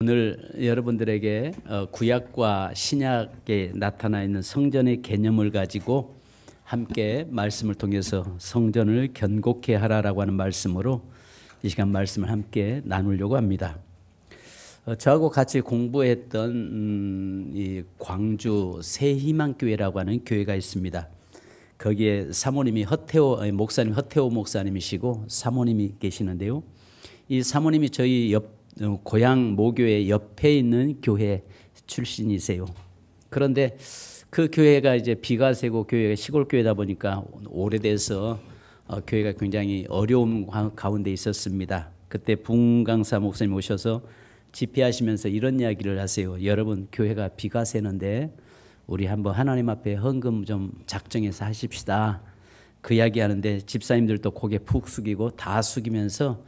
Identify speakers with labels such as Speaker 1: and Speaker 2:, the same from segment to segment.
Speaker 1: 오늘 여러분들에게 구약과 신약에 나타나 있는 성전의 개념을 가지고 함께 말씀을 통해서 성전을 견고케 하라라고 하는 말씀으로 이 시간 말씀을 함께 나누려고 합니다. 저하고 같이 공부했던 이 광주 새희망교회라고 하는 교회가 있습니다. 거기에 사모님이 허태호 목사님이시고 사모님이 계시는데요. 이 사모님이 저희 고향 모교회 옆에 있는 교회 출신이세요. 그런데 그 교회가 이제 비가 새고 교회가 시골 교회다 보니까 오래돼서 교회가 굉장히 어려움 가운데 있었습니다. 그때 붕강사 목사님 오셔서 집회하시면서 이런 이야기를 하세요. 여러분, 교회가 비가 새는데 우리 한번 하나님 앞에 헌금 좀 작정해서 하십시다. 그 이야기 하는데 집사님들도 고개 푹 숙이고 다 숙이면서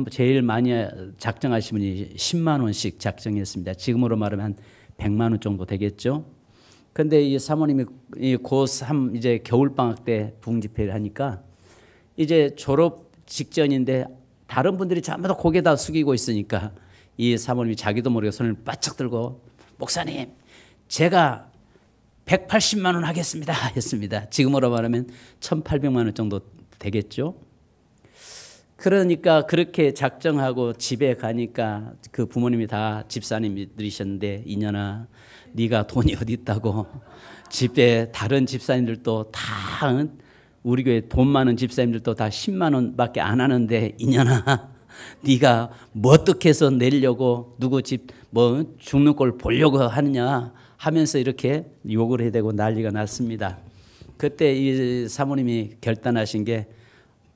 Speaker 1: 제일 많이 작정하신 분이 10만 원씩 작정했습니다. 지금으로 말하면 한 100만 원 정도 되겠죠. 근데 이 사모님이 이제 겨울방학 때 부흥집회를 하니까 이제 졸업 직전인데 다른 분들이 전부 다 고개 다 숙이고 있으니까 이 사모님이 자기도 모르게 손을 바짝 들고 목사님, 제가 180만 원 하겠습니다 했습니다. 지금으로 말하면 1,800만 원 정도 되겠죠. 그러니까 그렇게 작정하고 집에 가니까 그 부모님이 다 집사님들이셨는데 이년아, 네가 돈이 어디 있다고. 집에 다른 집사님들도 다 우리 교회 돈 많은 집사님들도 다 10만 원밖에 안 하는데 이년아, 네가 뭐 어떻게 해서 내려고 누구 집 뭐 죽는 꼴 보려고 하느냐 하면서 이렇게 욕을 해대고 난리가 났습니다. 그때 이 사모님이 결단하신 게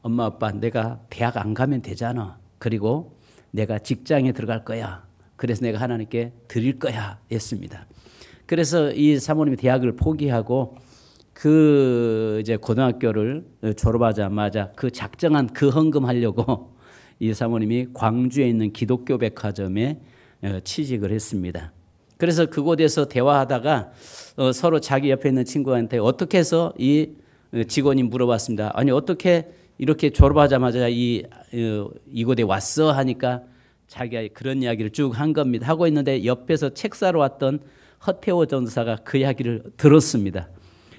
Speaker 1: 엄마 아빠, 내가 대학 안 가면 되잖아. 그리고 내가 직장에 들어갈 거야. 그래서 내가 하나님께 드릴 거야 했습니다. 그래서 이 사모님이 대학을 포기하고 그 이제 고등학교를 졸업하자마자 그 작정한 그 헌금 하려고 이 사모님이 광주에 있는 기독교 백화점에 취직을 했습니다. 그래서 그곳에서 대화하다가 서로 자기 옆에 있는 친구한테 어떻게 해서 이 직원이 물어봤습니다. 아니, 어떻게 이렇게 졸업하자마자 이곳에 왔어 하니까 자기가 그런 이야기를 쭉 한 겁니다. 하고 있는데 옆에서 책 사러 왔던 허태호 전사가 그 이야기를 들었습니다.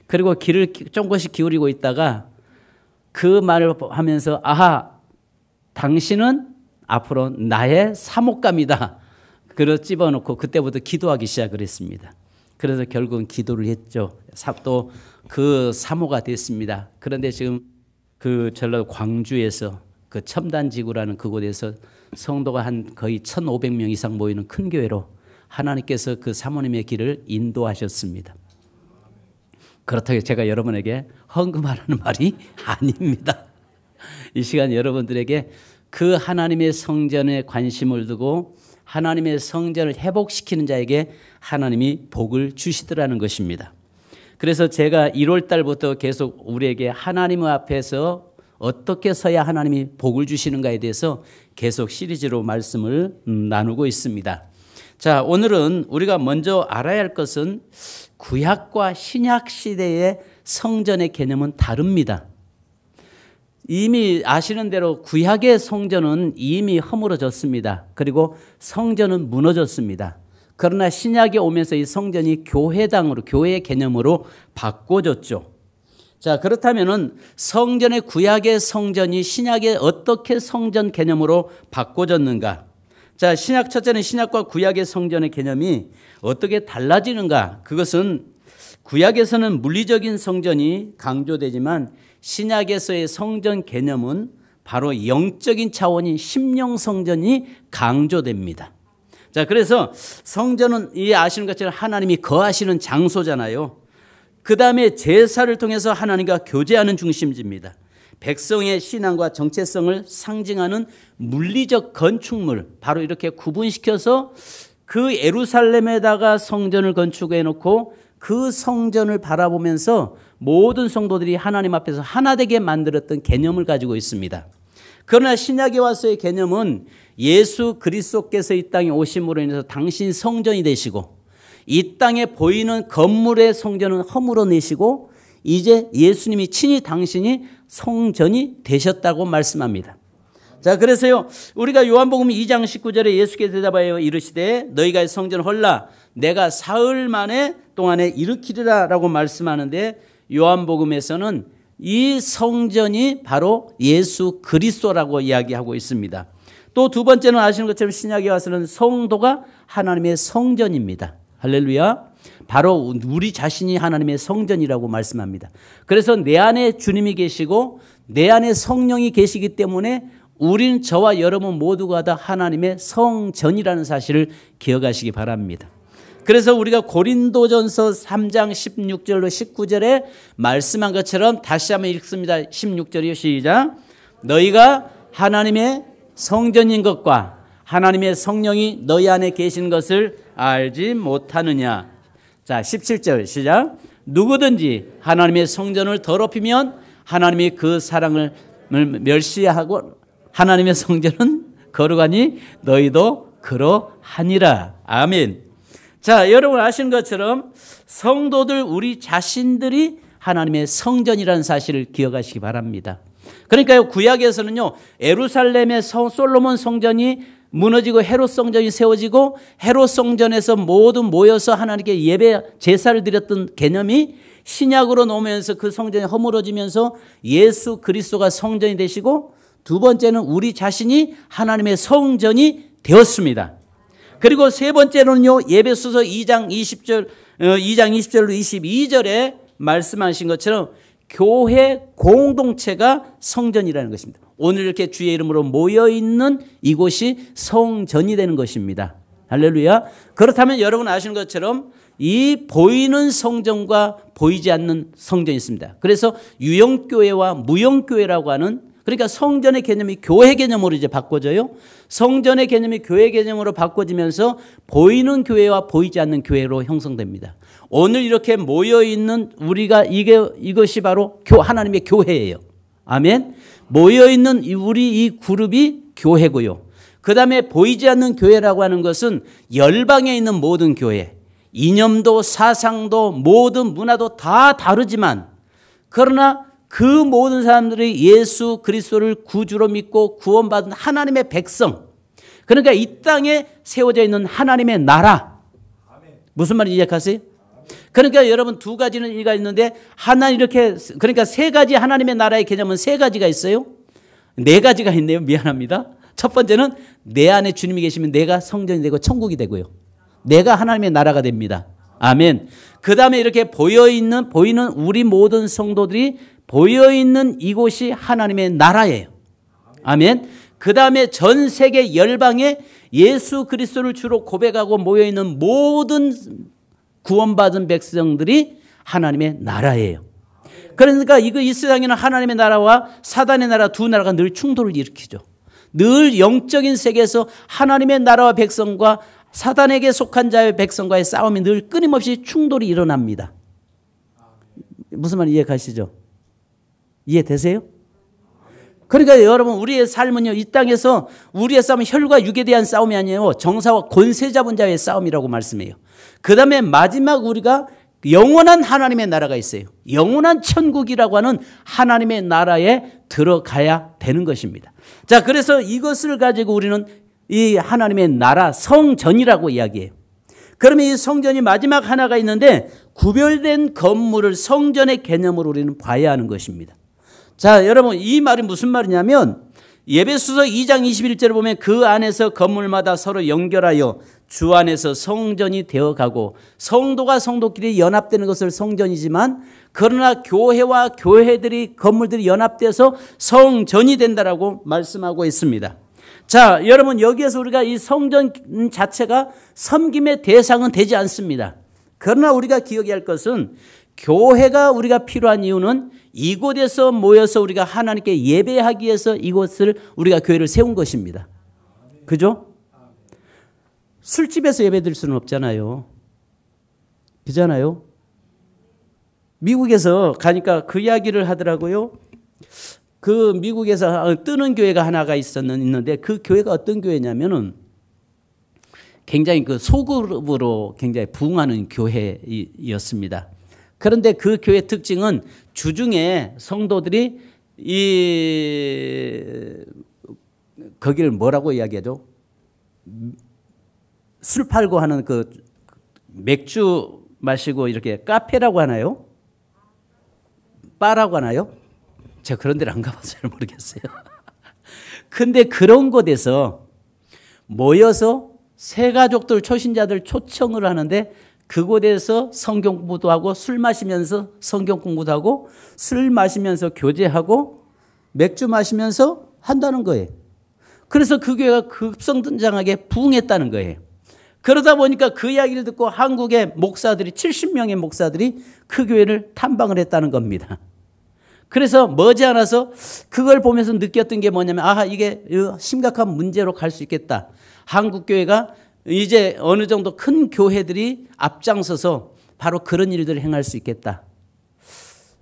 Speaker 1: 그리고 귀를 조금씩 기울이고 있다가 그 말을 하면서 아하, 당신은 앞으로 나의 사목감이다. 그걸 집어넣고 그때부터 기도하기 시작을 했습니다. 그래서 결국은 기도를 했죠. 또 그 사모가 됐습니다. 그런데 지금 그 전라도 광주에서 그 첨단지구라는 그곳에서 성도가 한 거의 1,500명 이상 모이는 큰 교회로 하나님께서 그 사모님의 길을 인도하셨습니다. 그렇다고 제가 여러분에게 헌금하라는 말이 아닙니다. 이 시간 여러분들에게 그 하나님의 성전에 관심을 두고 하나님의 성전을 회복시키는 자에게 하나님이 복을 주시더라는 것입니다. 그래서 제가 1월 달부터 계속 우리에게 하나님 앞에서 어떻게 서야 하나님이 복을 주시는가에 대해서 계속 시리즈로 말씀을 나누고 있습니다. 자, 오늘은 우리가 먼저 알아야 할 것은 구약과 신약 시대의 성전의 개념은 다릅니다. 이미 아시는 대로 구약의 성전은 이미 허물어졌습니다. 그리고 성전은 무너졌습니다. 그러나 신약에 오면서 이 성전이 교회당으로, 교회의 개념으로 바꿔졌죠. 자, 그렇다면은 성전의 구약의 성전이 신약의 어떻게 성전 개념으로 바꿔졌는가? 자, 첫째는 신약과 구약의 성전의 개념이 어떻게 달라지는가? 그것은 구약에서는 물리적인 성전이 강조되지만 신약에서의 성전 개념은 바로 영적인 차원인 심령 성전이 강조됩니다. 자, 그래서 성전은 아시는 것처럼 하나님이 거하시는 장소잖아요. 그 다음에 제사를 통해서 하나님과 교제하는 중심지입니다. 백성의 신앙과 정체성을 상징하는 물리적 건축물, 바로 이렇게 구분시켜서 그 예루살렘에다가 성전을 건축해 놓고 그 성전을 바라보면서 모든 성도들이 하나님 앞에서 하나 되게 만들었던 개념을 가지고 있습니다. 그러나 신약에 와서의 개념은 예수 그리스도께서 이 땅에 오심으로 인해서 당신이 성전이 되시고 이 땅에 보이는 건물의 성전은 허물어내시고 이제 예수님이 친히 당신이 성전이 되셨다고 말씀합니다. 자, 그래서요, 우리가 요한복음 2장 19절에 예수께서 대답하여 이르시되 너희가 성전을 헐라 내가 사흘 만에 동안에 일으키리라 라고 말씀하는데, 요한복음에서는 이 성전이 바로 예수 그리스도라고 이야기하고 있습니다. 또 두 번째는 아시는 것처럼 신약에 와서는 성도가 하나님의 성전입니다. 할렐루야. 바로 우리 자신이 하나님의 성전이라고 말씀합니다. 그래서 내 안에 주님이 계시고 내 안에 성령이 계시기 때문에 우리는, 저와 여러분 모두가 다 하나님의 성전이라는 사실을 기억하시기 바랍니다. 그래서 우리가 고린도전서 3장 16절로 19절에 말씀한 것처럼 다시 한번 읽습니다. 16절이요. 시작. 너희가 하나님의 성전인 것과 하나님의 성령이 너희 안에 계신 것을 알지 못하느냐. 자, 17절 시작. 누구든지 하나님의 성전을 더럽히면 하나님이 그 사랑을 멸시하고 하나님의 성전은 거룩하니 너희도 그러하니라. 아멘. 자, 여러분 아시는 것처럼 성도들 우리 자신들이 하나님의 성전이라는 사실을 기억하시기 바랍니다. 그러니까요, 구약에서는요, 예루살렘의 솔로몬 성전이 무너지고 헤롯 성전이 세워지고 헤롯 성전에서 모두 모여서 하나님께 예배 제사를 드렸던 개념이 신약으로 넘어오면서 그 성전이 허물어지면서 예수 그리스도가 성전이 되시고, 두 번째는 우리 자신이 하나님의 성전이 되었습니다. 그리고 세 번째로는요, 예배소서 2장 20절로 22절에 말씀하신 것처럼 교회 공동체가 성전이라는 것입니다. 오늘 이렇게 주의 이름으로 모여있는 이곳이 성전이 되는 것입니다. 할렐루야. 그렇다면 여러분 아시는 것처럼 이 보이는 성전과 보이지 않는 성전이 있습니다. 그래서 유형교회와 무형교회라고 하는, 그러니까 성전의 개념이 교회 개념으로 이제 바꿔져요. 성전의 개념이 교회 개념으로 바꿔지면서 보이는 교회와 보이지 않는 교회로 형성됩니다. 오늘 이렇게 모여있는 우리가 이것이 바로 하나님의 교회예요. 아멘. 모여있는 우리 이 그룹이 교회고요. 그 다음에 보이지 않는 교회라고 하는 것은 열방에 있는 모든 교회, 이념도 사상도 모든 문화도 다 다르지만, 그러나 그 모든 사람들이 예수 그리스도를 구주로 믿고 구원받은 하나님의 백성, 그러니까 이 땅에 세워져 있는 하나님의 나라. 무슨 말인지 이해하세요? 그러니까 여러분 두 가지는 의미가 있는데, 하나 이렇게, 그러니까 세 가지 하나님의 나라의 개념은 세 가지가 있어요. 네 가지가 있네요. 미안합니다. 첫 번째는 내 안에 주님이 계시면 내가 성전이 되고 천국이 되고요. 내가 하나님의 나라가 됩니다. 아멘. 그 다음에 이렇게 보이는 우리 모든 성도들이 보여있는 이곳이 하나님의 나라예요. 아멘. 그 다음에 전 세계 열방에 예수 그리스도를 주로 고백하고 모여있는 모든 구원받은 백성들이 하나님의 나라예요. 그러니까 이 세상에는 하나님의 나라와 사단의 나라 두 나라가 늘 충돌을 일으키죠. 늘 영적인 세계에서 하나님의 나라와 백성과 사단에게 속한 자의 백성과의 싸움이 늘 끊임없이 충돌이 일어납니다. 무슨 말인지 이해가시죠? 이해되세요? 그러니까 여러분 우리의 삶은요, 이 땅에서 우리의 싸움은 혈과 육에 대한 싸움이 아니에요. 정사와 권세 잡은 자의 싸움이라고 말씀해요. 그 다음에 마지막 우리가 영원한 하나님의 나라가 있어요. 영원한 천국이라고 하는 하나님의 나라에 들어가야 되는 것입니다. 자, 그래서 이것을 가지고 우리는 이 하나님의 나라 성전이라고 이야기해요. 그러면 이 성전이 마지막 하나가 있는데, 구별된 건물을 성전의 개념으로 우리는 봐야 하는 것입니다. 자, 여러분 이 말이 무슨 말이냐면, 예배소서 2장 21절을 보면 그 안에서 건물마다 서로 연결하여 주 안에서 성전이 되어가고, 성도가 성도끼리 연합되는 것을 성전이지만, 그러나 교회와 교회들이 건물들이 연합돼서 성전이 된다라고 말씀하고 있습니다. 자, 여러분 여기에서 우리가 이 성전 자체가 섬김의 대상은 되지 않습니다. 그러나 우리가 기억해야 할 것은, 교회가 우리가 필요한 이유는 이곳에서 모여서 우리가 하나님께 예배하기 위해서 이곳을 우리가 교회를 세운 것입니다. 그죠? 술집에서 예배드릴 수는 없잖아요. 그잖아요. 미국에서 가니까 그 이야기를 하더라고요. 그 미국에서 뜨는 교회가 하나가 있는데, 그 교회가 어떤 교회냐면은 굉장히 그 소그룹으로 굉장히 부흥하는 교회였습니다. 그런데 그 교회 특징은 주중에 성도들이 거기를 뭐라고 이야기하죠? 술 팔고 하는 그 맥주 마시고 이렇게 카페라고 하나요? 바라고 하나요? 제가 그런 데를 안 가봐서 잘 모르겠어요. 근데 그런 곳에서 모여서 새가족들, 초신자들 초청을 하는데 그곳에서 성경 공부도 하고 술 마시면서 성경 공부도 하고 술 마시면서 교제하고 맥주 마시면서 한다는 거예요. 그래서 그 교회가 급성장하게 부흥했다는 거예요. 그러다 보니까 그 이야기를 듣고 한국의 목사들이 70명의 목사들이 그 교회를 탐방을 했다는 겁니다. 그래서 머지않아서 그걸 보면서 느꼈던 게 뭐냐면 이게 심각한 문제로 갈 수 있겠다. 한국 교회가 이제 어느 정도 큰 교회들이 앞장서서 바로 그런 일들을 행할 수 있겠다.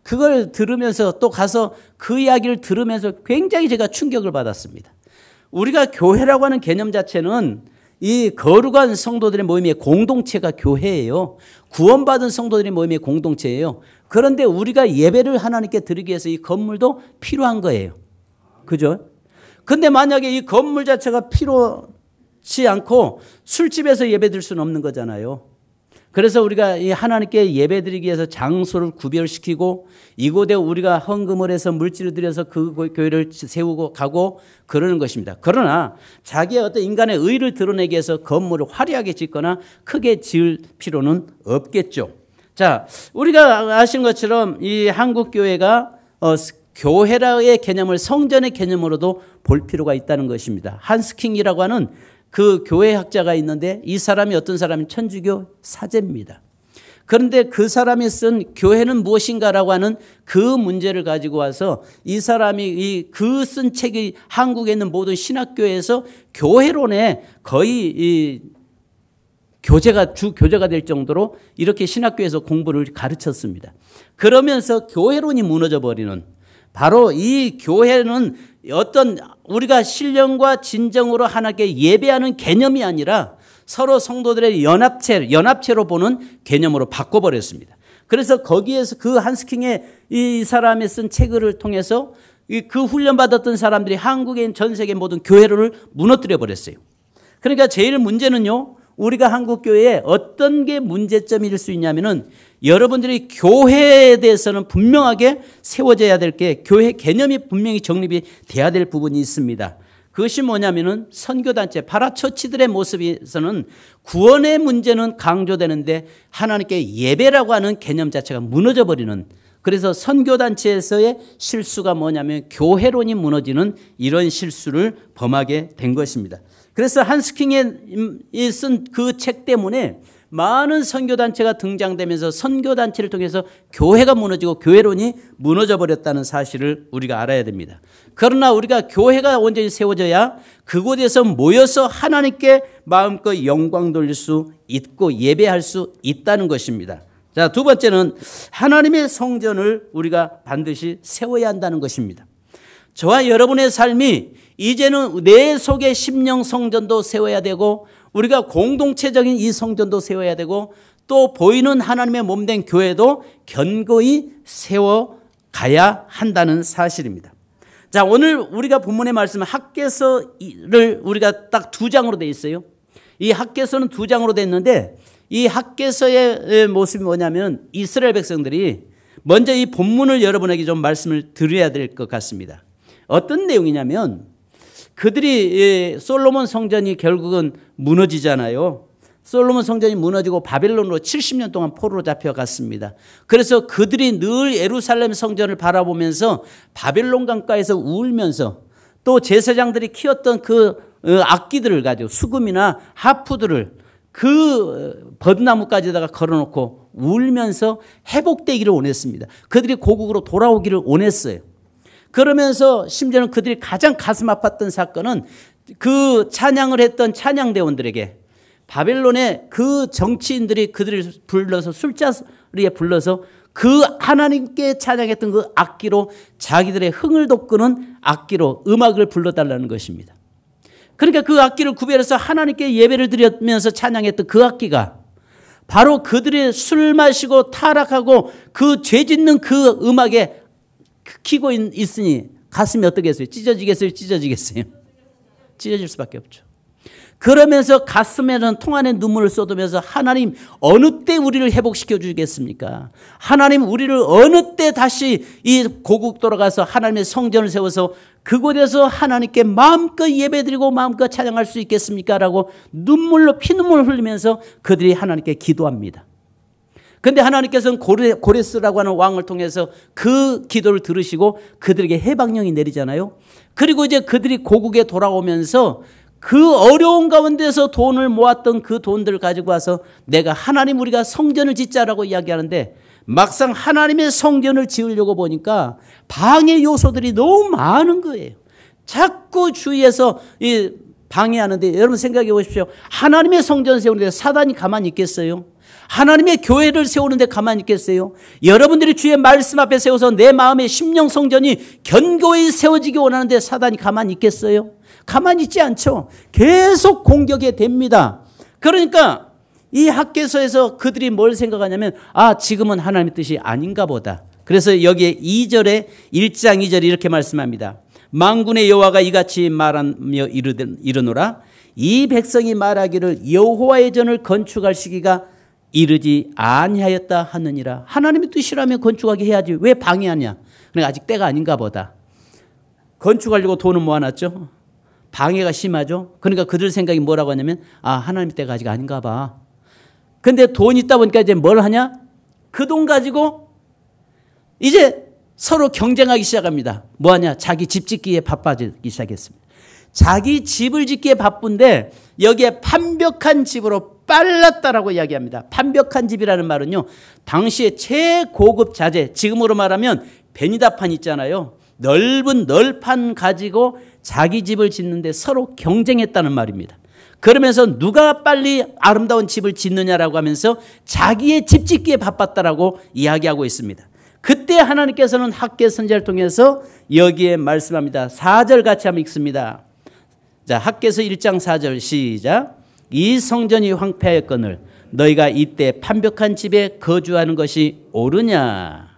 Speaker 1: 그걸 들으면서 또 가서 그 이야기를 들으면서 굉장히 제가 충격을 받았습니다. 우리가 교회라고 하는 개념 자체는 이 거룩한 성도들의 모임의 공동체가 교회예요. 구원받은 성도들의 모임의 공동체예요. 그런데 우리가 예배를 하나님께 드리기 위해서 이 건물도 필요한 거예요. 그죠? 근데 만약에 이 건물 자체가 필요치 않고 술집에서 예배 드릴 수는 없는 거잖아요. 그래서 우리가 이 하나님께 예배 드리기 위해서 장소를 구별시키고 이곳에 우리가 헌금을 해서 물질을 들여서 그 교회를 세우고 가고 그러는 것입니다. 그러나 자기의 어떤 인간의 의를 드러내기 위해서 건물을 화려하게 짓거나 크게 지을 필요는 없겠죠. 자, 우리가 아시는 것처럼 이 한국 교회가 교회라의 개념을 성전의 개념으로도 볼 필요가 있다는 것입니다. 한스킹이라고 하는 그 교회학자가 있는데 이 사람이 어떤 사람이 천주교 사제입니다. 그런데 그 사람이 쓴 교회는 무엇인가라고 하는 그 문제를 가지고 와서 이 사람이 그 쓴 책이 한국에 있는 모든 신학교에서 교회론에 거의 주 교재가 될 정도로 이렇게 신학교에서 공부를 가르쳤습니다. 그러면서 교회론이 무너져 버리는 바로 이 교회는 어떤 우리가 신령과 진정으로 하나님께 예배하는 개념이 아니라 서로 성도들의 연합체로 보는 개념으로 바꿔버렸습니다. 그래서 거기에서 그 한스킹의 이 사람이 쓴 책을 통해서 그 훈련받았던 사람들이 한국에 있는 전 세계 모든 교회를 무너뜨려 버렸어요. 그러니까 제일 문제는요, 우리가 한국 교회에 어떤 게 문제점일 수 있냐면은 여러분들이 교회에 대해서는 분명하게 세워져야 될 게 교회 개념이 분명히 정립이 돼야 될 부분이 있습니다. 그것이 뭐냐면은 선교단체, 파라처치들의 모습에서는 구원의 문제는 강조되는데 하나님께 예배라고 하는 개념 자체가 무너져 버리는, 그래서 선교단체에서의 실수가 뭐냐면 교회론이 무너지는 이런 실수를 범하게 된 것입니다. 그래서 한스킹이 쓴 그 책 때문에 많은 선교단체가 등장되면서 선교단체를 통해서 교회가 무너지고 교회론이 무너져 버렸다는 사실을 우리가 알아야 됩니다. 그러나 우리가 교회가 온전히 세워져야 그곳에서 모여서 하나님께 마음껏 영광 돌릴 수 있고 예배할 수 있다는 것입니다. 자, 두 번째는 하나님의 성전을 우리가 반드시 세워야 한다는 것입니다. 저와 여러분의 삶이 이제는 내 속의 심령 성전도 세워야 되고 우리가 공동체적인 이 성전도 세워야 되고 또 보이는 하나님의 몸된 교회도 견고히 세워가야 한다는 사실입니다. 자, 오늘 우리가 본문의 말씀은 학개서를 우리가 딱 2장으로 되어 있어요. 이 학개서는 2장으로 되어 있는데 이 학개서의 모습이 뭐냐면 이스라엘 백성들이 먼저 이 본문을 여러분에게 좀 말씀을 드려야 될 것 같습니다. 어떤 내용이냐면 그들이 솔로몬 성전이 결국은 무너지잖아요. 솔로몬 성전이 무너지고 바벨론으로 70년 동안 포로로 잡혀갔습니다. 그래서 그들이 늘 예루살렘 성전을 바라보면서 바벨론 강가에서 울면서 또 제사장들이 키웠던 그 악기들을 가지고 수금이나 하프들을 그 버드나무까지다가 걸어놓고 울면서 회복되기를 원했습니다. 그들이 고국으로 돌아오기를 원했어요. 그러면서 심지어는 그들이 가장 가슴 아팠던 사건은 그 찬양을 했던 찬양대원들에게 바벨론의 그 정치인들이 그들을 불러서 술자리에 불러서 그 하나님께 찬양했던 그 악기로 자기들의 흥을 돋구는 악기로 음악을 불러달라는 것입니다. 그러니까 그 악기를 구별해서 하나님께 예배를 드리면서 찬양했던 그 악기가 바로 그들이 술 마시고 타락하고 그 죄 짓는 그 음악에 키고 있으니 가슴이 어떻겠어요? 찢어지겠어요? 찢어지겠어요? 찢어질 수밖에 없죠. 그러면서 가슴에는 통 안에 눈물을 쏟으면서 하나님 어느 때 우리를 회복시켜 주겠습니까? 하나님 우리를 어느 때 다시 이 고국 돌아가서 하나님의 성전을 세워서 그곳에서 하나님께 마음껏 예배드리고 마음껏 찬양할 수 있겠습니까? 라고 눈물로 피눈물을 흘리면서 그들이 하나님께 기도합니다. 그런데 하나님께서는 고레스라고 하는 왕을 통해서 그 기도를 들으시고 그들에게 해방령이 내리잖아요. 그리고 이제 그들이 고국에 돌아오면서 그 어려운 가운데서 돈을 모았던 그 돈들을 가지고 와서 내가 하나님 우리가 성전을 짓자라고 이야기하는데 막상 하나님의 성전을 지으려고 보니까 방해 요소들이 너무 많은 거예요. 자꾸 주위에서 방해하는데 여러분 생각해 보십시오. 하나님의 성전을 세우는데 사단이 가만히 있겠어요? 하나님의 교회를 세우는데 가만히 있겠어요? 여러분들이 주의 말씀 앞에 세워서 내 마음의 심령 성전이 견고히 세워지기 원하는데 사단이 가만히 있겠어요? 가만히 있지 않죠. 계속 공격이 됩니다. 그러니까 이 학개서에서 그들이 뭘 생각하냐면 지금은 하나님의 뜻이 아닌가 보다. 그래서 여기에 2절에 1장 2절에 이렇게 말씀합니다. 만군의 여호와가 이같이 말하며 이르노라. 이 백성이 말하기를 여호와의 전을 건축할 시기가 이르지 아니하였다 하느니라. 하나님의 뜻이라면 건축하게 해야지 왜 방해하냐. 그러니까 아직 때가 아닌가 보다. 건축하려고 돈은 모아놨죠. 방해가 심하죠. 그러니까 그들 생각이 뭐라고 하냐면 하나님의 때가 아직 아닌가 봐. 근데 돈 있다 보니까 이제 뭘 하냐? 그 돈 가지고 이제 서로 경쟁하기 시작합니다. 뭐 하냐? 자기 집 짓기에 바빠지기 시작했습니다. 자기 집을 짓기에 바쁜데 여기에 판벽한 집으로 빨랐다라고 이야기합니다. 판벽한 집이라는 말은요, 당시에 최고급 자재, 지금으로 말하면 베니다판 있잖아요. 넓은 널판 가지고 자기 집을 짓는데 서로 경쟁했다는 말입니다. 그러면서 누가 빨리 아름다운 집을 짓느냐라고 하면서 자기의 집 짓기에 바빴다라고 이야기하고 있습니다. 그때 하나님께서는 학개 선지자를 통해서 여기에 말씀합니다. 4절 같이 한번 읽습니다. 자, 학개서 1장 4절 시작. 이 성전이 황폐하였거늘 너희가 이때 판벽한 집에 거주하는 것이 옳으냐.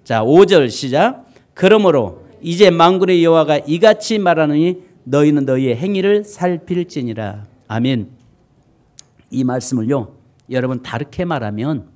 Speaker 1: 자, 5절 시작. 그러므로 이제 만군의 여호와가 이같이 말하느니 너희는 너희의 행위를 살필지니라. 아멘. 이 말씀을요, 여러분 다르게 말하면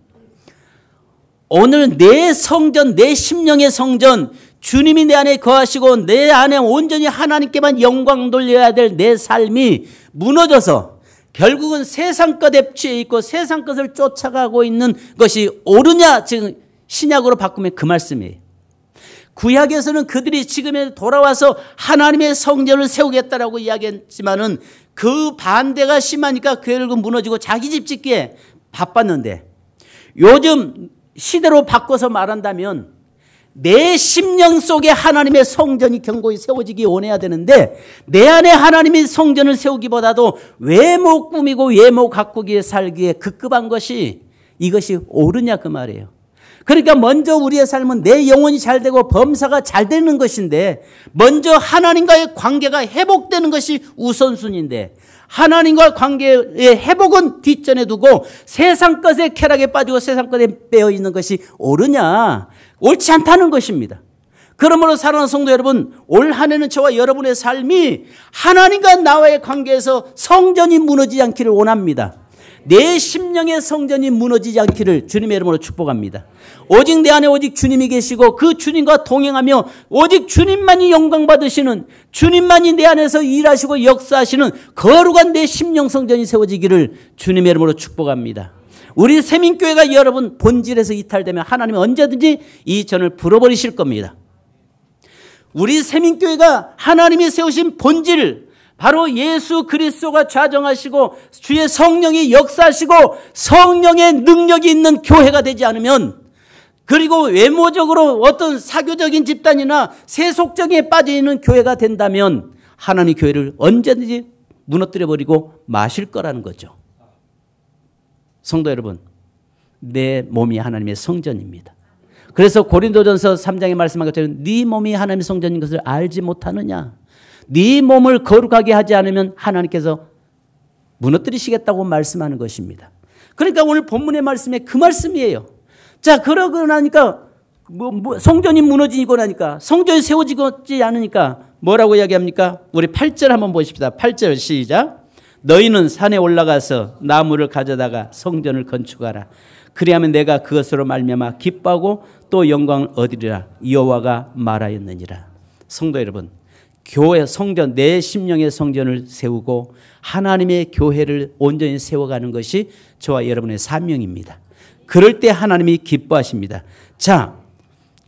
Speaker 1: 오늘 내 성전, 내 심령의 성전, 주님이 내 안에 거하시고 내 안에 온전히 하나님께만 영광 돌려야 될 내 삶이 무너져서 결국은 세상 것에 취해 있고 세상 것을 쫓아가고 있는 것이 옳으냐, 지금 신약으로 바꾸면 그 말씀이에요. 구약에서는 그들이 지금에 돌아와서 하나님의 성전을 세우겠다라고 이야기했지만은 그 반대가 심하니까 결국 무너지고 자기 집 짓기에 바빴는데, 요즘 시대로 바꿔서 말한다면 내 심령 속에 하나님의 성전이 견고히 세워지기 원해야 되는데 내 안에 하나님의 성전을 세우기보다도 외모 꾸미고 외모 가꾸기에 살기에 급급한 것이 이것이 옳으냐 그 말이에요. 그러니까 먼저 우리의 삶은 내 영혼이 잘 되고 범사가 잘 되는 것인데 먼저 하나님과의 관계가 회복되는 것이 우선순위인데 하나님과 관계의 회복은 뒷전에 두고 세상 것에 쾌락에 빠지고 세상 것에 빼어 있는 것이 옳으냐, 옳지 않다는 것입니다. 그러므로 사랑하는 성도 여러분, 올 한 해는 저와 여러분의 삶이 하나님과 나와의 관계에서 성전이 무너지지 않기를 원합니다. 내 심령의 성전이 무너지지 않기를 주님의 이름으로 축복합니다. 오직 내 안에 오직 주님이 계시고 그 주님과 동행하며 오직 주님만이 영광 받으시는, 주님만이 내 안에서 일하시고 역사하시는 거룩한 내 심령 성전이 세워지기를 주님의 이름으로 축복합니다. 우리 세민교회가 여러분 본질에서 이탈되면 하나님은 언제든지 이 전을 불어버리실 겁니다. 우리 세민교회가 하나님이 세우신 본질, 바로 예수 그리스도가 좌정하시고 주의 성령이 역사하시고 성령의 능력이 있는 교회가 되지 않으면, 그리고 외모적으로 어떤 사교적인 집단이나 세속적인 빠져 있는 교회가 된다면 하나님 교회를 언제든지 무너뜨려버리고 마실 거라는 거죠. 성도 여러분, 내 몸이 하나님의 성전입니다. 그래서 고린도전서 3장에 말씀한 것처럼 네 몸이 하나님의 성전인 것을 알지 못하느냐. 네 몸을 거룩하게 하지 않으면 하나님께서 무너뜨리시겠다고 말씀하는 것입니다. 그러니까 오늘 본문의 말씀에 그 말씀이에요. 자, 그러고 나니까 성전이 무너지고 나니까, 성전이 세워지지 않으니까 뭐라고 이야기합니까? 우리 8절 한번 보십시다. 8절 시작. 너희는 산에 올라가서 나무를 가져다가 성전을 건축하라. 그리하면 내가 그것으로 말미암아 기뻐하고 또 영광을 얻으리라. 여호와가 말하였느니라. 성도 여러분, 교회 성전, 내 심령의 성전을 세우고 하나님의 교회를 온전히 세워가는 것이 저와 여러분의 사명입니다. 그럴 때 하나님이 기뻐하십니다. 자,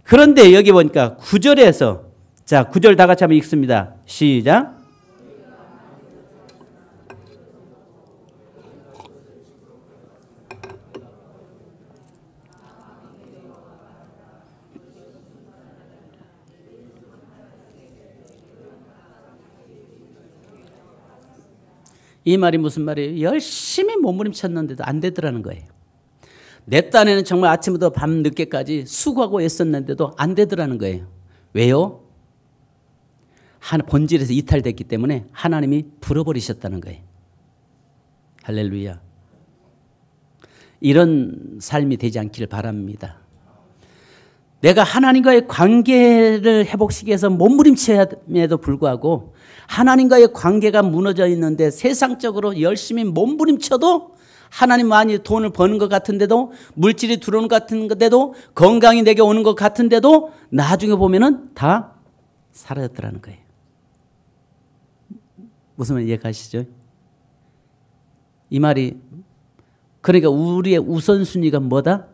Speaker 1: 그런데 여기 보니까 9절에서, 자, 9절 다 같이 한번 읽습니다. 시작. 이 말이 무슨 말이에요? 열심히 몸부림쳤는데도 안 되더라는 거예요. 내 딴에는 정말 아침부터 밤 늦게까지 수고하고 애썼는데도 안 되더라는 거예요. 왜요? 본질에서 이탈됐기 때문에 하나님이 불어버리셨다는 거예요. 할렐루야. 이런 삶이 되지 않기를 바랍니다. 내가 하나님과의 관계를 회복시키기 위해서 몸부림침에도 불구하고 하나님과의 관계가 무너져 있는데 세상적으로 열심히 몸부림쳐도 하나님 많이 돈을 버는 것 같은데도 물질이 들어오는 것 같은데도 건강이 내게 오는 것 같은데도 나중에 보면은 다 사라졌더라는 거예요. 무슨 말 이해가시죠? 이 말이 그러니까 우리의 우선순위가 뭐다?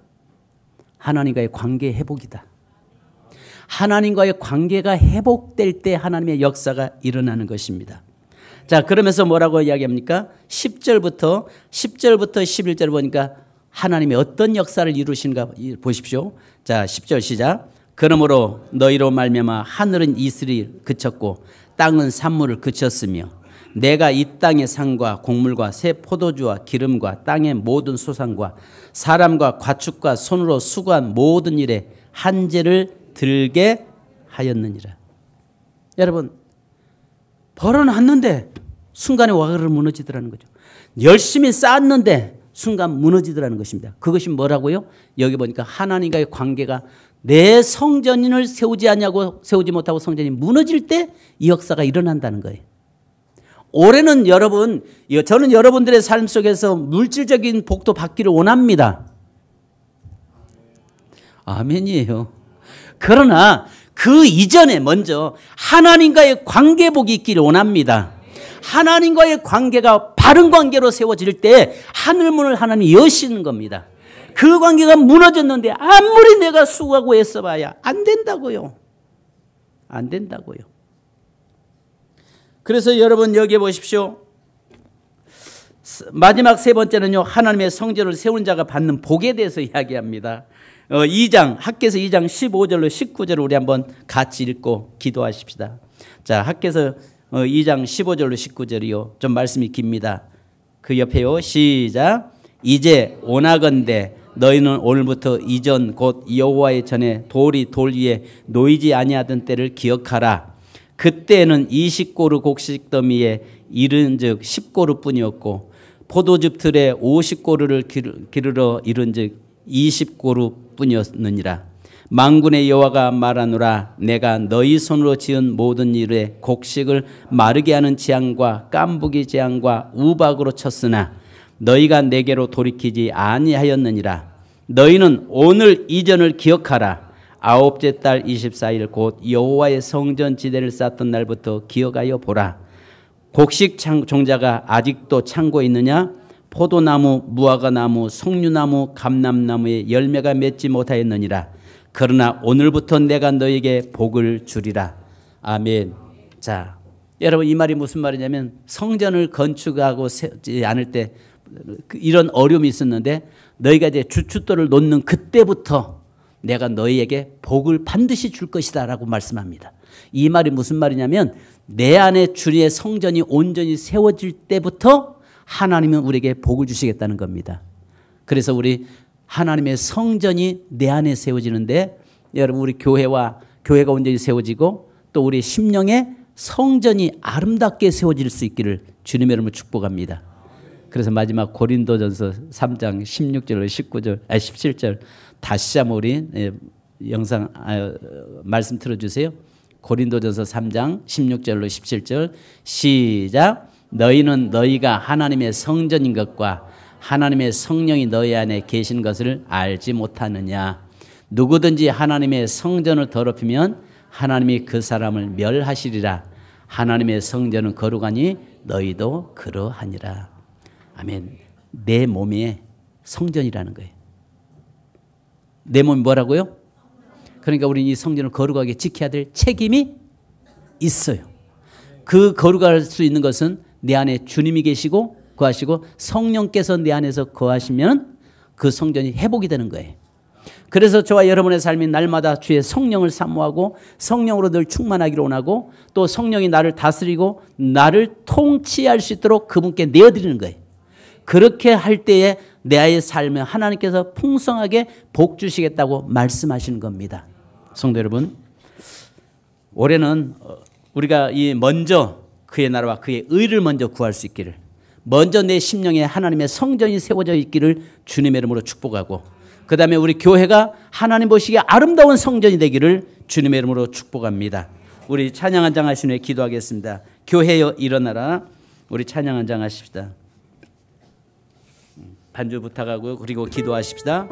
Speaker 1: 하나님과의 관계 회복이다. 하나님과의 관계가 회복될 때 하나님의 역사가 일어나는 것입니다. 자, 그러면서 뭐라고 이야기합니까? 10절부터 11절 보니까 하나님의 어떤 역사를 이루시는가 보십시오. 자, 10절 시작. 그러므로 너희로 말미암아 하늘은 이슬이 그쳤고 땅은 산물을 그쳤으며 내가 이 땅의 산과 곡물과 새 포도주와 기름과 땅의 모든 소산과 사람과 가축과 손으로 수고한 모든 일에 한재를 들게 하였느니라. 여러분, 벌어놨는데 순간에 와그르 무너지더라는 거죠. 열심히 쌓았는데 순간 무너지더라는 것입니다. 그것이 뭐라고요? 여기 보니까 하나님과의 관계가 내 성전을 세우지 못하고 성전이 무너질 때 이 역사가 일어난다는 거예요. 올해는 여러분, 저는 여러분들의 삶 속에서 물질적인 복도 받기를 원합니다. 아멘이에요. 그러나 그 이전에 먼저 하나님과의 관계복이 있기를 원합니다. 하나님과의 관계가 바른 관계로 세워질 때 하늘문을 하나님이 여시는 겁니다. 그 관계가 무너졌는데 아무리 내가 수고하고 애써봐야 안 된다고요. 안 된다고요. 그래서 여러분 여기 보십시오. 마지막 세 번째는요, 하나님의 성전을 세운 자가 받는 복에 대해서 이야기합니다. 2장, 학개서 2장 15절로 19절을 우리 한번 같이 읽고 기도하십시다. 자, 학개서 2장 15절로 19절이요. 좀 말씀이 깁니다. 그 옆에요. 시작. 이제 오나건대 너희는 오늘부터 이전 곧 여호와의 전에 돌이 돌 위에 놓이지 아니하던 때를 기억하라. 그때는 20고루 곡식 더미에 이른즉 10고루뿐이었고 포도즙 틀에 50고루를 기르러 이른즉 20고루뿐이었느니라. 만군의 여호와가 말하노라. 내가 너희 손으로 지은 모든 일에 곡식을 마르게 하는 재앙과 깐부기 재앙과 우박으로 쳤으나 너희가 내게로 돌이키지 아니하였느니라. 너희는 오늘 이전을 기억하라. 아홉째 달 24일 곧 여호와의 성전 지대를 쌓던 날부터 기억하여 보라. 곡식 종자가 아직도 창고에 있느냐? 포도나무, 무화과나무, 석류나무, 감람나무에 열매가 맺지 못하였느니라. 그러나 오늘부터 내가 너에게 복을 주리라. 아멘. 자, 여러분 이 말이 무슨 말이냐면 성전을 건축하고 세우지 않을 때 이런 어려움이 있었는데 너희가 이제 주춧돌을 놓는 그때부터 내가 너희에게 복을 반드시 줄 것이다 라고 말씀합니다. 이 말이 무슨 말이냐면 내 안에 주의 성전이 온전히 세워질 때부터 하나님은 우리에게 복을 주시겠다는 겁니다. 그래서 우리 하나님의 성전이 내 안에 세워지는데 여러분 우리 교회가 온전히 세워지고 또 우리 심령의 성전이 아름답게 세워질 수 있기를 주님의 이름으로 축복합니다. 그래서 마지막 고린도전서 3장 16절 17절 다시 한번 우리 말씀 틀어주세요. 고린도전서 3장 16절로 17절 시작. 너희는 너희가 하나님의 성전인 것과 하나님의 성령이 너희 안에 계신 것을 알지 못하느냐. 누구든지 하나님의 성전을 더럽히면 하나님이 그 사람을 멸하시리라. 하나님의 성전은 거룩하니 너희도 그러하니라. 아멘. 내 몸의 성전이라는 거예요. 내 몸이 뭐라고요? 그러니까 우리는 이 성전을 거룩하게 지켜야 될 책임이 있어요. 그 거룩할 수 있는 것은 내 안에 주님이 계시고 거하시고 성령께서 내 안에서 거하시면 그 성전이 회복이 되는 거예요. 그래서 저와 여러분의 삶이 날마다 주의 성령을 사모하고 성령으로 늘 충만하기를 원하고 또 성령이 나를 다스리고 나를 통치할 수 있도록 그분께 내어드리는 거예요. 그렇게 할 때에 내 아이의 삶에 하나님께서 풍성하게 복 주시겠다고 말씀하시는 겁니다. 성도 여러분, 올해는 우리가 먼저 그의 나라와 그의 의를 먼저 구할 수 있기를, 먼저 내 심령에 하나님의 성전이 세워져 있기를 주님의 이름으로 축복하고, 그 다음에 우리 교회가 하나님 보시기에 아름다운 성전이 되기를 주님의 이름으로 축복합니다. 우리 찬양 한 장 하신 후에 기도하겠습니다. 교회여 일어나라. 우리 찬양 한 장 하십시다. 반주 부탁하고요. 그리고 기도하십시다.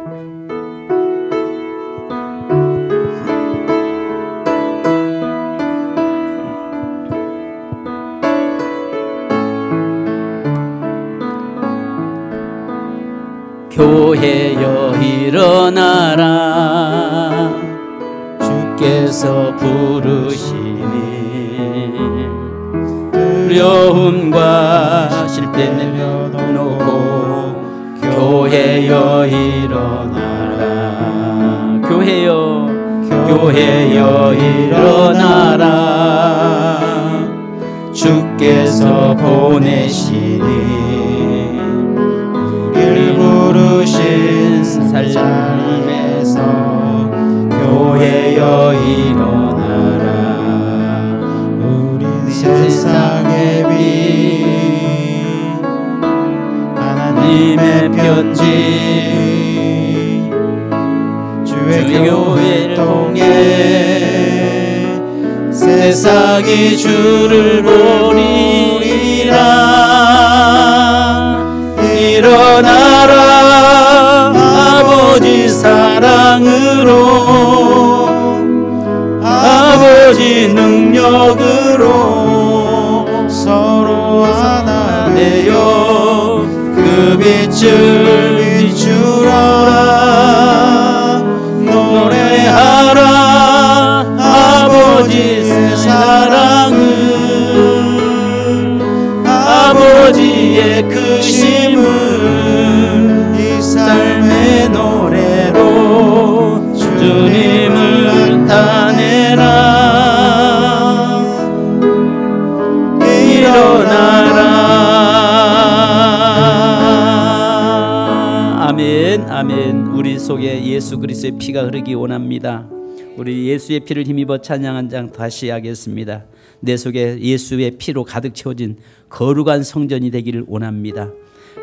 Speaker 1: 교회여 일어나라. 주께서 부르시니 두려움과 실패 내려놓고 교회여 일어나라. 교회여 일어나라. 주께서 보내시니 우리를 부르신 삶에서 교회여 일어나라. 우리 세상의 빛 하나님의 편지 주의 교회를 통해 세상이 주를 보리라. 일어나라. 아버지 사랑으로 아버지 능력으로 서로 하나 되어 그 빛을 비추라. 노래하라. 아버지 사랑을 아버지의 크심을 이 삶의 노래로 주님을 나타내라. 일어나라. 아멘, 아멘. 우리 속에 예수 그리스도의 피가 흐르기 원합니다. 우리 예수의 피를 힘입어 찬양 한 장 다시 하겠습니다. 내 속에 예수의 피로 가득 채워진 거룩한 성전이 되기를 원합니다.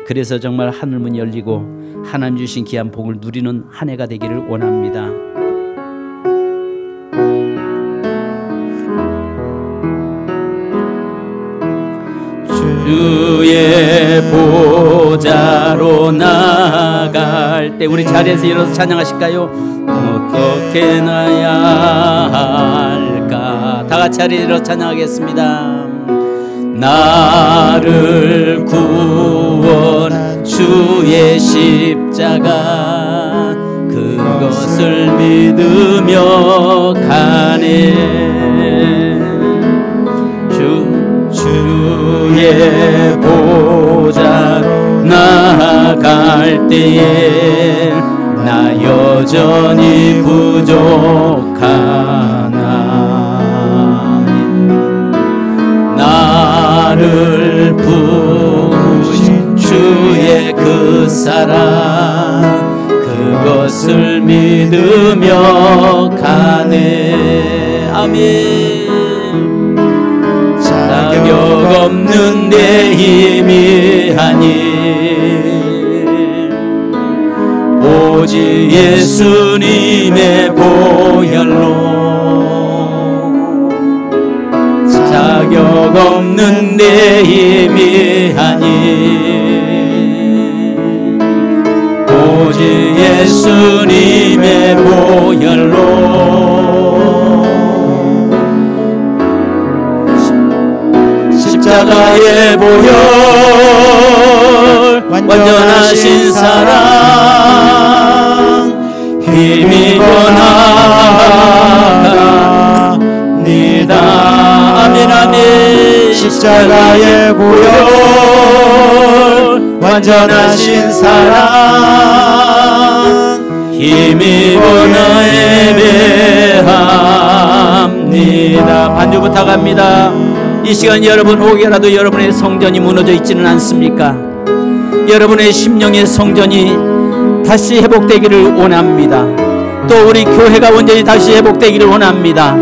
Speaker 1: 그래서 정말 하늘문이 열리고 하나님 주신 귀한 복을 누리는 한 해가 되기를 원합니다. 주의 보좌로 나갈 때 우리 자리에서 일어서 찬양하실까요? 어떻게 나야 할까? 다 같이 자리에 일어서 찬양하겠습니다. 나를 구원한 주의 십자가 그것을 믿으며 가네. 주의 보좌로 나아갈 때에 나 여전히 부족하나. 나를 부르신 주의 그 사랑 그것을 믿으며 가네. 아멘. 자격 없는 내 힘이 아닌 오직 예수님의 보혈로 자격 없는 내 예비하니 오직 예수님의 보혈로 십자가의 보혈 완전하신 사랑 힘입어 나아갑니다. 아멘 아멘.
Speaker 2: 십자가의 보혈 완전하신 사랑
Speaker 1: 힘입어 예배합니다. 반주 부탁합니다. 이 시간 여러분 혹여라도 여러분의 성전이 무너져 있지는 않습니까? 여러분의 심령의 성전이 다시 회복되기를 원합니다. 또 우리 교회가 완전히 다시 회복되기를 원합니다.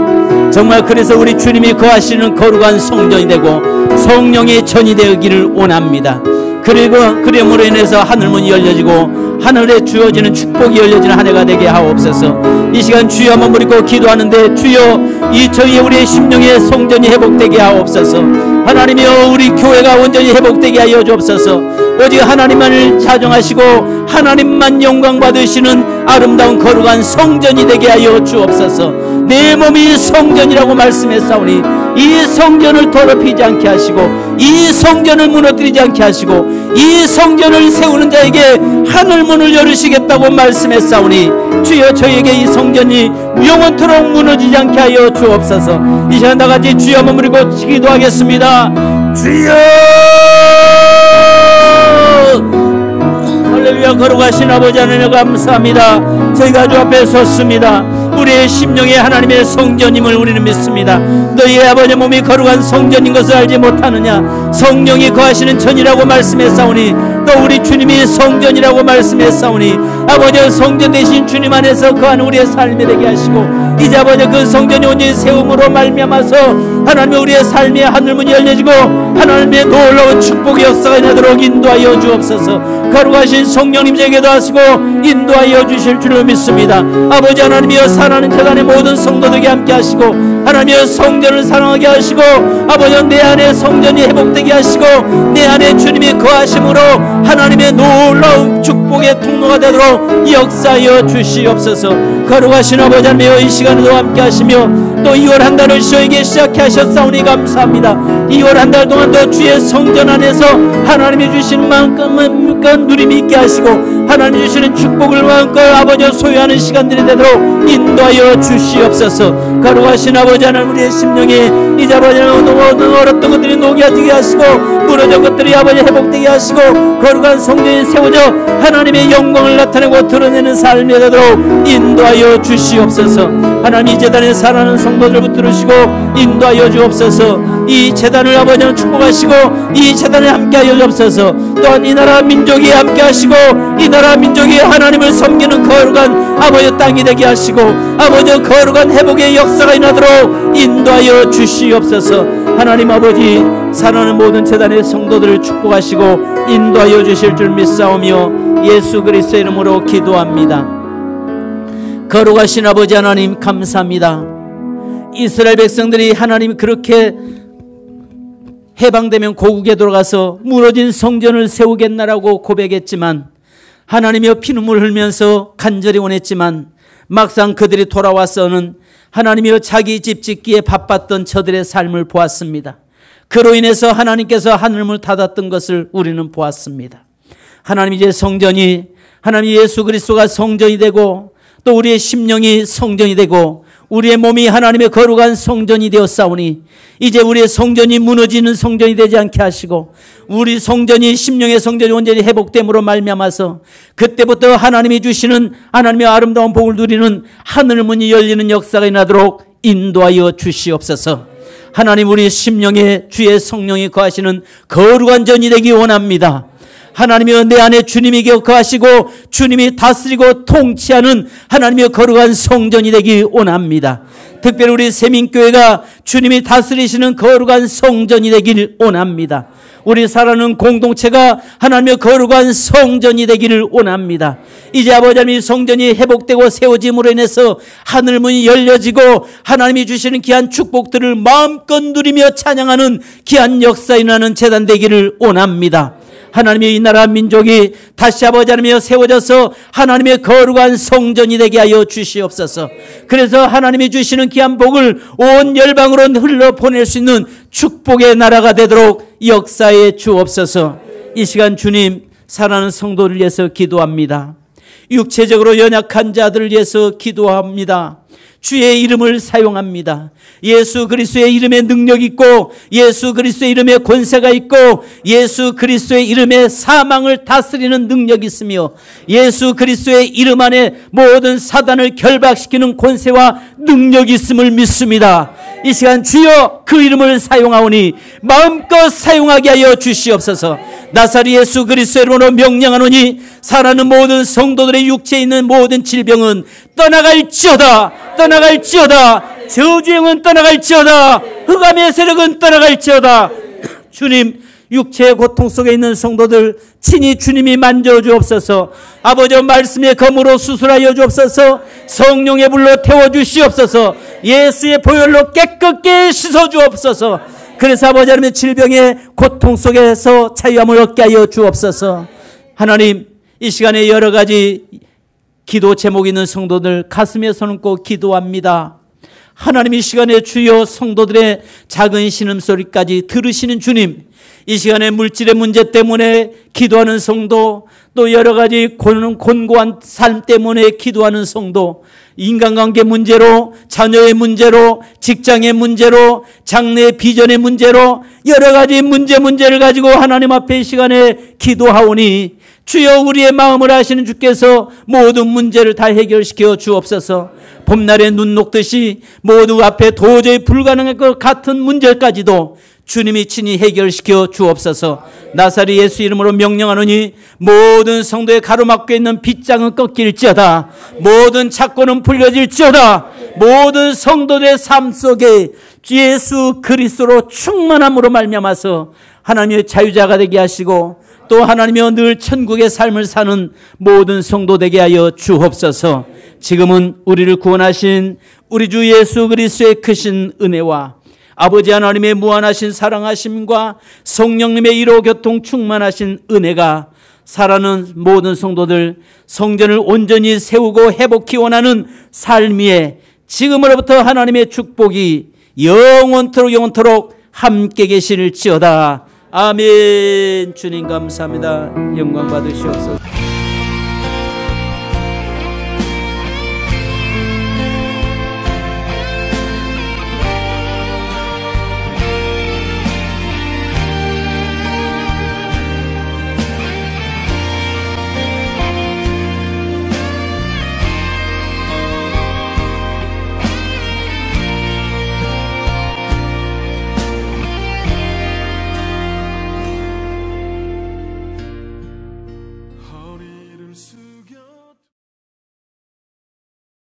Speaker 1: 정말 그래서 우리 주님이 거하시는 거룩한 성전이 되고 성령의 전이 되기를 원합니다. 그리고 그러므로 인해서 하늘문이 열려지고 하늘에 주어지는 축복이 열려지는 한 해가 되게 하옵소서. 이 시간 주여 한번 부르고 기도하는데, 주여 이 저희의 우리의 심령의 성전이 회복되게 하옵소서. 하나님이여 우리 교회가 완전히 회복되게 하여 주옵소서. 오직 하나님만을 자정하시고 하나님만 영광 받으시는 아름다운 거룩한 성전이 되게 하여 주옵소서. 내 몸이 성전이라고 말씀했사오니 이 성전을 더럽히지 않게 하시고 이 성전을 무너뜨리지 않게 하시고 이 성전을 세우는 자에게 하늘문을 열으시겠다고 말씀했사오니 주여 저희에게 이 성전이 영원토록 무너지지 않게 하여 주옵소서. 이 시간 다같이 주여 한번 부르고 기도하겠습니다. 주여 할렐루야. 거룩하신 아버지 하나님 감사합니다. 저희가 주 앞에 섰습니다. 우리의 심령에 하나님의 성전임을 우리는 믿습니다. 너희의 아버지 몸이 거룩한 성전인 것을 알지 못하느냐? 성령이 거하시는 전이라고 말씀했사오니 또 우리 주님이 성전이라고 말씀했사오니 아버지 성전 대신 주님 안에서 거하는 우리의 삶이 되게 하시고 이제 아버지 그 성전이 온전히 세움으로 말미암아서 하나님의 우리의 삶의 하늘문이 열려지고 하나님의 놀라운 축복의 역사가 나도록 인도하여 주옵소서. 거룩하신 성령님 제게도 하시고 인도하여 주실 줄을 믿습니다. 아버지 하나님이여 사랑하는 재단의 모든 성도들에게 함께 하시고 하나님이여 성전을 사랑하게 하시고 아버지 내 안에 성전이 회복되게 하시고 내 안에 주님이 거하심으로 하나님의 놀라운 축복의 통로가 되도록 역사하여 주시옵소서. 거룩하신 아버지 하나님이여 이 시간에도 함께 하시며 또 2월 한 달을 저에게 시작해 하셨사오니 감사합니다. 2월 한 달 동안도 주의 성전 안에서 하나님이 주시는 만큼 누림이 있게 하시고 하나님이 주시는 축복을 마음껏 아버지 소유하는 시간들이 되도록 인도하여 주시옵소서. 거룩하신 아버지 하나님 우리의 심령에 이제 아버지 모든 어렸던 것들이 녹여지게 하시고 무너진 것들이 아버지 회복되게 하시고 거룩한 성전이 세워져 하나님의 영광을 나타내고 드러내는 삶이 되도록 인도하여 주시옵소서. 하나님 이 재단에 살아가는 성도들 붙들으시고 인도하여 주옵소서. 이 재단을 아버지는 축복하시고 이 재단에 함께하여 주옵소서. 또한 이 나라 민족이 함께하시고 이 나라 민족이 하나님을 섬기는 거룩한 아버지 땅이 되게 하시고 아버지 거룩한 회복의 역사가 일어나도록 인도하여 주시옵소서. 하나님 아버지 사랑하는 모든 재단의 성도들을 축복하시고 인도하여 주실 줄 믿사오며 예수 그리스도의 이름으로 기도합니다. 거룩하신 아버지 하나님 감사합니다. 이스라엘 백성들이 하나님 그렇게 해방되면 고국에 돌아가서 무너진 성전을 세우겠나라고 고백했지만 하나님이여 피눈물 흘면서 간절히 원했지만 막상 그들이 돌아와서는 하나님이여 자기 집 짓기에 바빴던 저들의 삶을 보았습니다. 그로 인해서 하나님께서 하늘문을 닫았던 것을 우리는 보았습니다. 하나님 이제 성전이 하나님 예수 그리스도가 성전이 되고 또 우리의 심령이 성전이 되고 우리의 몸이 하나님의 거룩한 성전이 되었사오니 이제 우리의 성전이 무너지는 성전이 되지 않게 하시고 우리 성전이 심령의 성전이 온전히 회복됨으로 말미암아서 그때부터 하나님이 주시는 하나님의 아름다운 복을 누리는 하늘문이 열리는 역사가 일어나도록 인도하여 주시옵소서. 하나님 우리 심령에 주의 성령이 거하시는 거룩한 전이 되기 원합니다. 하나님이여 내 안에 주님이 거하시고 주님이 다스리고 통치하는 하나님의 거룩한 성전이 되기 원합니다. 특별히 우리 세민교회가 주님이 다스리시는 거룩한 성전이 되기를 원합니다. 우리 살아가는 공동체가 하나님의 거룩한 성전이 되기를 원합니다. 이제 아버지 하나님 성전이 회복되고 세워짐으로 인해서 하늘문이 열려지고 하나님이 주시는 귀한 축복들을 마음껏 누리며 찬양하는 귀한 역사 일어나는 재단 되기를 원합니다. 하나님의 이 나라 민족이 다시 아버지 하나님이여 세워져서 하나님의 거룩한 성전이 되게 하여 주시옵소서. 그래서 하나님이 주시는 귀한 복을 온 열방으로 흘러보낼 수 있는 축복의 나라가 되도록 역사해 주옵소서. 이 시간 주님 사랑하는 성도를 위해서 기도합니다. 육체적으로 연약한 자들을 위해서 기도합니다. 주의 이름을 사용합니다. 예수 그리스도의 이름에 능력이 있고 예수 그리스도의 이름에 권세가 있고 예수 그리스도의 이름에 사망을 다스리는 능력이 있으며 예수 그리스도의 이름 안에 모든 사단을 결박시키는 권세와 능력이 있음을 믿습니다. 이 시간 주여 그 이름을 사용하오니 마음껏 사용하게 하여 주시옵소서. 나사렛 예수 그리스도의 이름으로 명령하노니 살아있는 모든 성도들의 육체에 있는 모든 질병은 떠나갈지어다. 떠나갈지어다. 저주형은 떠나갈지어다. 흑암의 세력은 떠나갈지어다. 주님 육체의 고통 속에 있는 성도들 친히 주님이 만져주옵소서. 아버지 말씀의 검으로 수술하여 주옵소서. 성령의 불로 태워주시옵소서. 예수의 보혈로 깨끗게 씻어주옵소서. 그래서 아버지 하나님의 질병의 고통 속에서 자유함을 얻게 하여 주옵소서. 하나님 이 시간에 여러 가지 기도 제목이 있는 성도들 가슴에 손을 얹고 기도합니다. 하나님 이 시간에 주여 성도들의 작은 신음소리까지 들으시는 주님, 이 시간에 물질의 문제 때문에 기도하는 성도, 또 여러 가지 곤고한 삶 때문에 기도하는 성도, 인간관계 문제로, 자녀의 문제로, 직장의 문제로, 장래의 비전의 문제로 여러 가지 문제를 가지고 하나님 앞에 이 시간에 기도하오니 주여 우리의 마음을 아시는 주께서 모든 문제를 다 해결시켜 주옵소서. 봄날에 눈 녹듯이 모두 앞에 도저히 불가능할 것 같은 문제까지도 주님이 친히 해결시켜 주옵소서. 나사렛 예수 이름으로 명령하노니 모든 성도의 가로막고 있는 빗장은 꺾일지어다. 모든 착고는 풀려질지어다. 모든 성도들의 삶 속에 예수 그리스도로 충만함으로 말미암아서 하나님의 자유자가 되게 하시고 또 하나님이여 늘 천국의 삶을 사는 모든 성도 되게 하여 주옵소서. 지금은 우리를 구원하신 우리 주 예수 그리스도의 크신 은혜와 아버지 하나님의 무한하신 사랑하심과 성령님의 이로 교통 충만하신 은혜가 살아는 모든 성도들 성전을 온전히 세우고 회복히 원하는 삶위에 지금으로부터 하나님의 축복이 영원토록 함께 계실지어다. 아멘. 주님 감사합니다. 영광 받으시옵소서.